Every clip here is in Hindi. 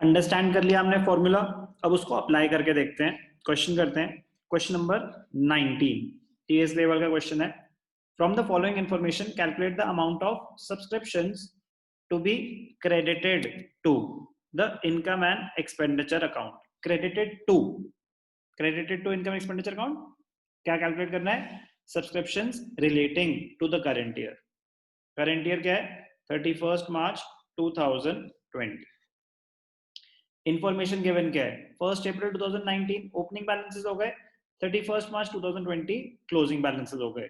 अंडरस्टैंड कर लिया हमने फॉर्मूला, अब उसको अप्लाई करके देखते हैं, क्वेश्चन करते हैं। क्वेश्चन नंबर 19 टीएस लेवल का क्वेश्चन है। From the following information calculate the amount of subscriptions to be credited to the income and expenditure account. Credited to income expenditure account क्या कैलकुलेट करना है? Subscriptions relating to the current year. Current year क्या है? 31 मार्च 2020। इंफॉर्मेशन गिवन क्या है? 1 अप्रैल 2019 ओपनिंग बैलेंसेस हो गए, 31 मार्च 2020 क्लोजिंग बैलेंसेस हो गए।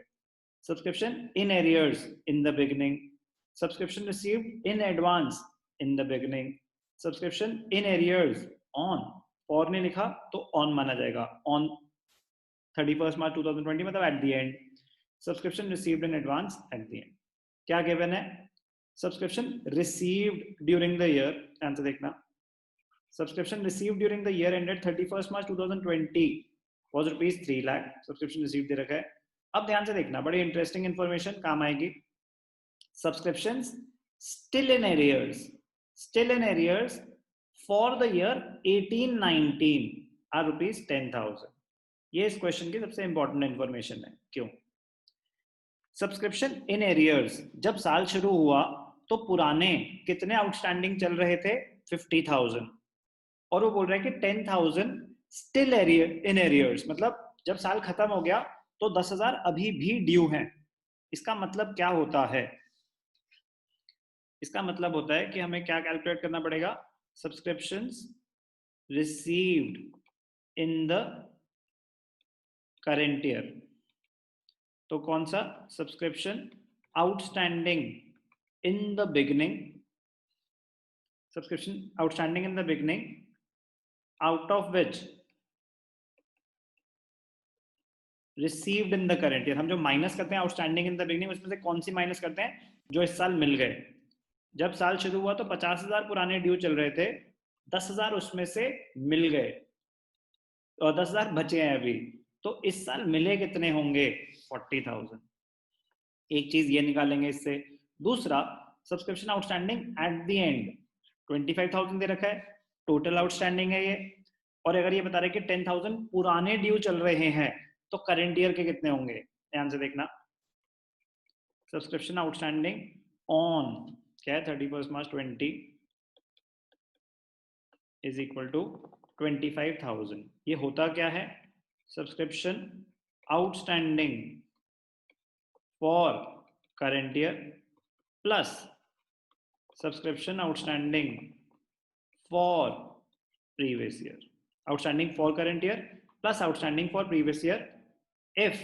Subscription in arrears in the beginning, subscription received in advance in the beginning, subscription in arrears on, और ने लिखा तो ऑन माना जाएगा, ऑन 31 मार्च 2020 मतलब at the end, subscription received in advance at the end. क्या गिवन है? Subscription received during the year, answer देखना, subscription received during the year ended 31st March 2020 was rupees 3 lakh। subscription received दे रखा है। अब ध्यान से देखना, बड़ी इंटरेस्टिंग इंफॉर्मेशन काम आएगी। subscriptions still in arrears for the year 1819 are rupees 10,000। ये इस क्वेश्चन की सबसे इंपॉर्टेंट इंफॉर्मेशन है। क्यों? सब्सक्रिप्शन इन एरियर्स, जब साल शुरू हुआ तो पुराने कितने आउटस्टैंडिंग चल रहे थे? 50,000। और वो बोल रहा है कि 10,000 स्टिल इन एरियर्स, मतलब जब साल खत्म हो गया तो 10,000 अभी भी ड्यू हैं। इसका मतलब क्या होता है? इसका मतलब होता है कि हमें क्या कैलकुलेट करना पड़ेगा? Subscriptions received in the current year. तो कौन सा? Subscription outstanding in the beginning, subscription outstanding in the beginning out of which received in the current year। हम जो माइनस करते हैं आउटस्टैंडिंग इन द बिगिनिंग, उसमें से कौन सी माइनस करते हैं? जो इस साल मिल गए। जब साल शुरू हुआ तो 50,000 पुराने ड्यू चल रहे थे, 10,000 उसमें से मिल गए और 10,000 बचे हैं अभी, तो इस साल मिले कितने होंगे? 40,000। एक चीज ये निकालेंगे इससे। दूसरा, subscription outstanding at the end 25,000 दे रखा है, टोटल आउटस्टैंडिंग है ये। और अगर ये बता रहे कि 10,000 पुराने ड्यू चल रहे हैं तो करंट ईयर के कितने होंगे? ध्यान से देखना, सब्सक्रिप्शन आउटस्टैंडिंग ऑन क्या है? 31 मार्च 20 इज इक्वल टू 25,000। ये होता क्या है? Subscription outstanding for current year plus subscription outstanding for previous year. Outstanding for current year plus outstanding for previous year if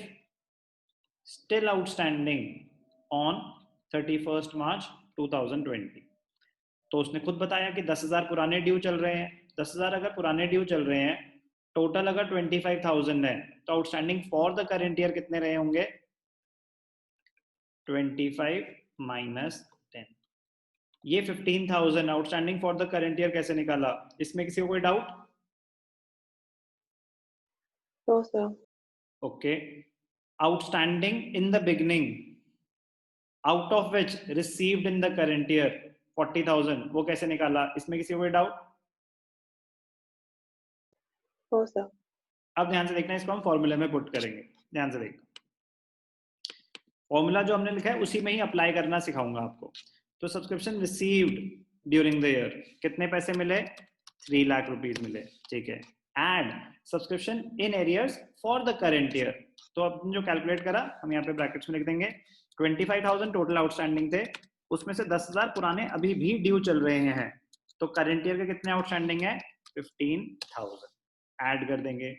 still outstanding on 31st March 2020। तो उसने खुद बताया कि 10,000 पुराने ड्यू चल रहे हैं। 10,000 अगर पुराने ड्यू चल रहे हैं, टोटल अगर 25,000 है, तो outstanding for the current year कितने रहे होंगे? 25 माइनस 10। ये 15,000 outstanding for the current year कैसे निकाला? इसमें किसी को कोई doubt? No sir. Okay, outstanding in the beginning out of which received in the current year 40,000, वो कैसे निकाला? इसमें किसी को कोई डाउट? No sir. अब ध्यान से देखना, इसको हम फॉर्मूले में पुट करेंगे। ध्यान से देखना, फॉर्मूला जो हमने लिखा है उसी में ही अप्लाई करना सिखाऊंगा आपको। तो subscription received during the year कितने पैसे मिले? 3 लाख रुपीज मिले, ठीक है। Add subscription in arrears for the current year, तो अब जो कैलकुलेट करा हम यहाँ पे ब्रैकेट्स में लिख देंगे। 25,000 टोटल आउटस्टैंडिंग थे, उसमें से 10,000 पुराने अभी भी ड्यू चल रहे हैं, तो करंट ईयर के कितने आउटस्टैंडिंग है? 15,000 ऐड कर देंगे।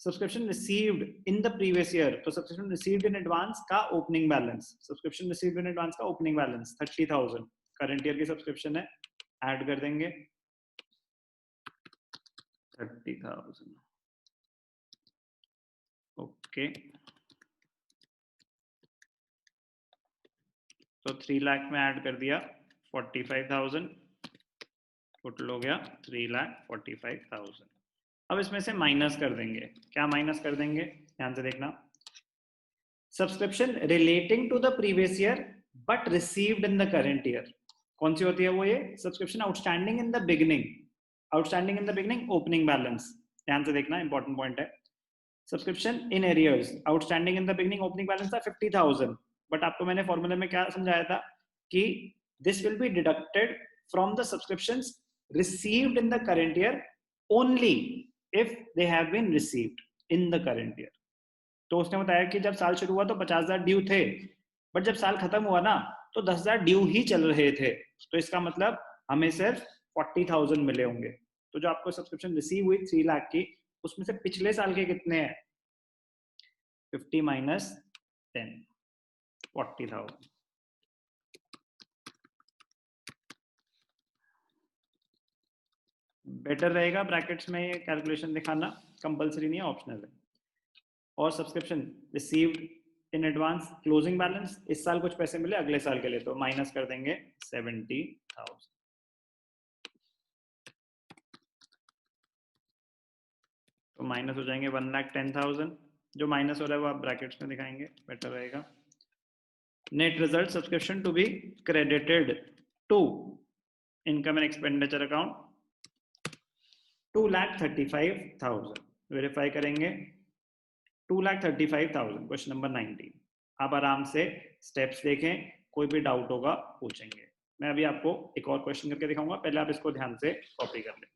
Subscription received in the previous year, तो सब्सक्रिप्शन रिसीव्ड इन एडवांस का opening balance, subscription received in advance का ओपनिंग बैलेंस 30,000 करंट ईयर की सब्सक्रिप्शन है, ऐड कर देंगे 30,000। ओके, तो 3 लाख में ऐड कर दिया 45,000, टोटल हो गया 3,45,000। अब इसमें से माइनस कर देंगे। क्या माइनस कर देंगे? ध्यान से देखना, subscription relating to the previous year but received in the current year, कौन सी होती है वो? ये subscription outstanding in the beginning, outstanding in the beginning opening balance, ध्यान से देखना, इंपॉर्टेंट पॉइंट है। Subscription in arrears, outstanding in the beginning opening balance था 50,000, बट आपको मैंने फॉर्मूले में क्या समझाया था कि this will be deducted from the subscriptions received in the current year only if they have been received in the current year. तो उसने बताया कि जब साल शुरू हुआ तो 50,000 ड्यू थे, बट जब साल खत्म हुआ ना तो 10,000 ड्यू ही चल रहे थे, तो इसका मतलब हमें सिर्फ 40,000 मिले होंगे। तो जो आपको सब्सक्रिप्शन रिसीव हुई 3 लाख की, उसमें से पिछले साल के कितने हैं? 50 माइनस 10, 40,000। बेटर रहेगा ब्रैकेट्स में ये कैलकुलेशन दिखाना, कंपलसरी नहीं है, ऑप्शनल है। और subscription received in advance closing balance, इस साल कुछ पैसे मिले अगले साल के लिए, तो माइनस कर देंगे 70,000, तो माइनस हो जाएंगे 1,10,000। जो माइनस हो रहा है वो आप ब्रैकेट्स में दिखाएंगे, बेटर रहेगा। Net result subscription to be credited to income and expenditure account 2,35,000, verify करेंगे 2,35,000, क्वेश्चन नंबर 19। आप आराम से स्टेप्स देखें, कोई भी डाउट होगा पूछेंगे। मैं अभी आपको एक और क्वेश्चन करके दिखाऊंगा, पहले आप इसको ध्यान से कॉपी कर लें।